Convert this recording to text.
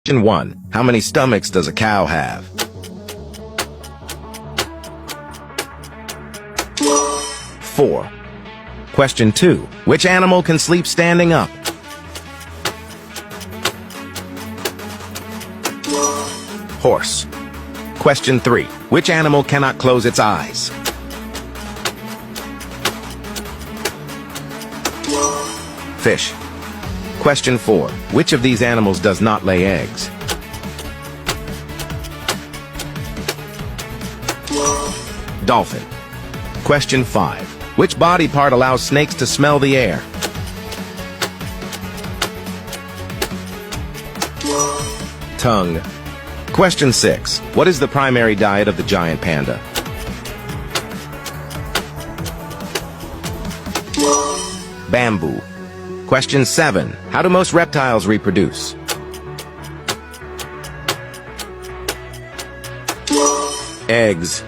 Question 1. How many stomachs does a cow have? 4. Question 2. Which animal can sleep standing up? Horse. Question 3. Which animal cannot close its eyes? Fish. Question 4. Which of these animals does not lay eggs? Dolphin. Question 5. Which body part allows snakes to smell the air? Tongue. Question 6. What is the primary diet of the giant panda? Bamboo. Question 7. How do most reptiles reproduce? Eggs.